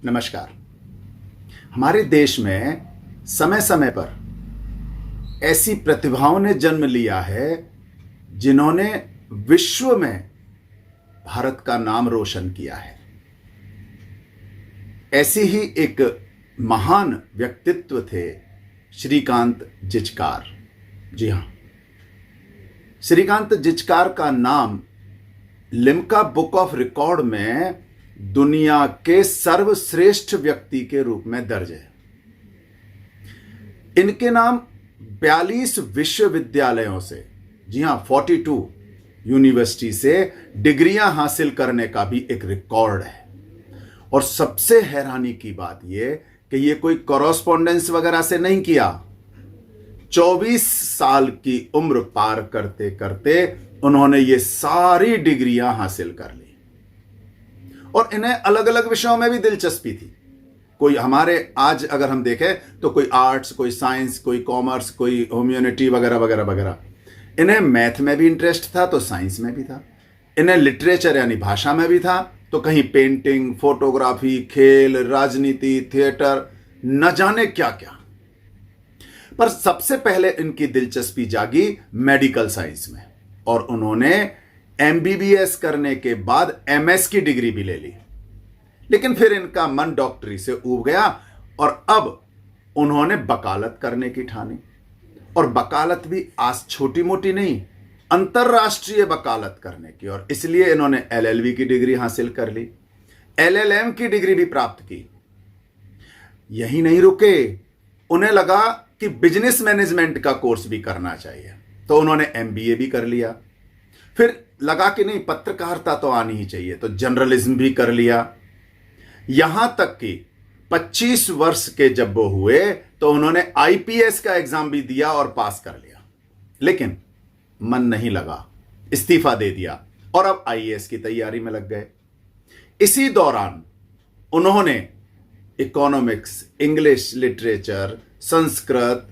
नमस्कार। हमारे देश में समय समय पर ऐसी प्रतिभाओं ने जन्म लिया है जिन्होंने विश्व में भारत का नाम रोशन किया है। ऐसी ही एक महान व्यक्तित्व थे श्रीकांत जिचकार। जी हां, श्रीकांत जिचकार का नाम लिम्का बुक ऑफ रिकॉर्ड में दुनिया के सर्वश्रेष्ठ व्यक्ति के रूप में दर्ज है। इनके नाम 42 विश्वविद्यालयों से, जी हां 42 यूनिवर्सिटी से डिग्रियां हासिल करने का भी एक रिकॉर्ड है। और सबसे हैरानी की बात यह कि यह कोई कॉरेस्पॉन्डेंस वगैरह से नहीं किया। 24 साल की उम्र पार करते करते उन्होंने ये सारी डिग्रियां हासिल कर ली। और इन्हें अलग अलग विषयों में भी दिलचस्पी थी। कोई हमारे आज अगर हम देखें तो कोई आर्ट्स, कोई साइंस, कोई कॉमर्स, कोई ह्यूमैनिटी वगैरह वगैरह वगैरह। इन्हें मैथ में भी इंटरेस्ट था तो साइंस में भी था। इन्हें लिटरेचर यानी भाषा में भी था तो कहीं पेंटिंग, फोटोग्राफी, खेल, राजनीति, थिएटर, न जाने क्या क्या। पर सबसे पहले इनकी दिलचस्पी जागी मेडिकल साइंस में और उन्होंने एमबीबीएस करने के बाद एमएस की डिग्री भी ले ली। लेकिन फिर इनका मन डॉक्टरी से ऊब गया और अब उन्होंने वकालत करने की ठानी। और वकालत भी आज छोटी मोटी नहीं, अंतरराष्ट्रीय वकालत करने की। और इसलिए इन्होंने एलएलबी की डिग्री हासिल कर ली, एलएलएम की डिग्री भी प्राप्त की। यही नहीं रुके, उन्हें लगा कि बिजनेस मैनेजमेंट का कोर्स भी करना चाहिए तो उन्होंने एमबीए भी कर लिया। फिर लगा कि नहीं, पत्रकारिता तो आनी ही चाहिए तो जर्नलिज्म भी कर लिया। यहां तक कि 25 वर्ष के जब वो हुए तो उन्होंने आईपीएस का एग्जाम भी दिया और पास कर लिया। लेकिन मन नहीं लगा, इस्तीफा दे दिया और अब आईएएस की तैयारी में लग गए। इसी दौरान उन्होंने इकोनॉमिक्स, इंग्लिश लिटरेचर, संस्कृत,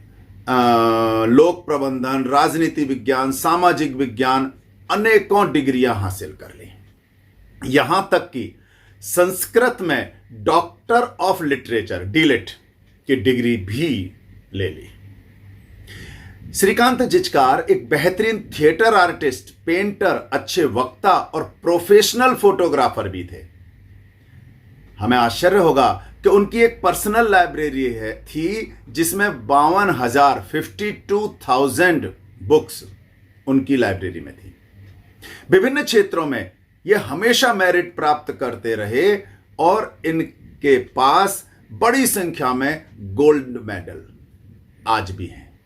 लोक प्रबंधन, राजनीति विज्ञान, सामाजिक विज्ञान अनेकों डिग्रियां हासिल कर ली। यहां तक कि संस्कृत में डॉक्टर ऑफ लिटरेचर डीलिट की डिग्री भी ले ली। श्रीकांत जिचकार एक बेहतरीन थिएटर आर्टिस्ट, पेंटर, अच्छे वक्ता और प्रोफेशनल फोटोग्राफर भी थे। हमें आश्चर्य होगा कि उनकी एक पर्सनल लाइब्रेरी थी जिसमें 52,000 बुक्स उनकी लाइब्रेरी में थी। विभिन्न क्षेत्रों में यह हमेशा मेरिट प्राप्त करते रहे और इनके पास बड़ी संख्या में गोल्ड मेडल आज भी हैं।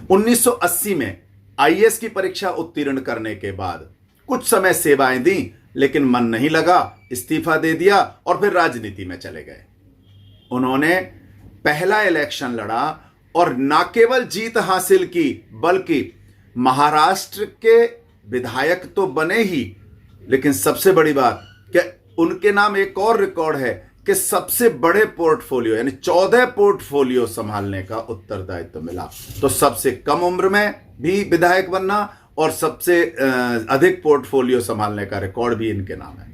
1980 में आईएएस की परीक्षा उत्तीर्ण करने के बाद कुछ समय सेवाएं दी, लेकिन मन नहीं लगा, इस्तीफा दे दिया और फिर राजनीति में चले गए। उन्होंने पहला इलेक्शन लड़ा और न केवल जीत हासिल की बल्कि महाराष्ट्र के विधायक तो बने ही, लेकिन सबसे बड़ी बात कि उनके नाम एक और रिकॉर्ड है कि सबसे बड़े पोर्टफोलियो यानी 14 पोर्टफोलियो संभालने का उत्तरदायित्व मिला। तो सबसे कम उम्र में भी विधायक बनना और सबसे अधिक पोर्टफोलियो संभालने का रिकॉर्ड भी इनके नाम है।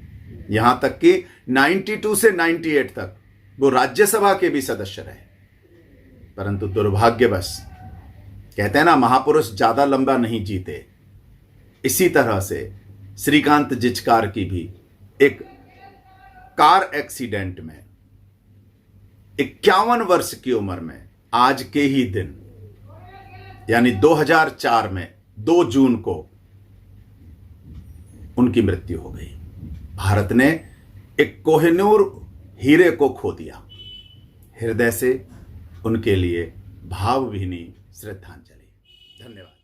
यहां तक कि 92 से 98 तक वो राज्यसभा के भी सदस्य रहे। परंतु दुर्भाग्यवश, कहते हैं ना, महापुरुष ज्यादा लंबा नहीं जीते। इसी तरह से श्रीकांत जिचकार की भी एक कार एक्सीडेंट में 51 वर्ष की उम्र में आज के ही दिन यानी 2004 में 2 जून को उनकी मृत्यु हो गई। भारत ने एक कोहिनूर हीरे को खो दिया। हृदय से उनके लिए भावभीनी श्रद्धांजलि। धन्यवाद।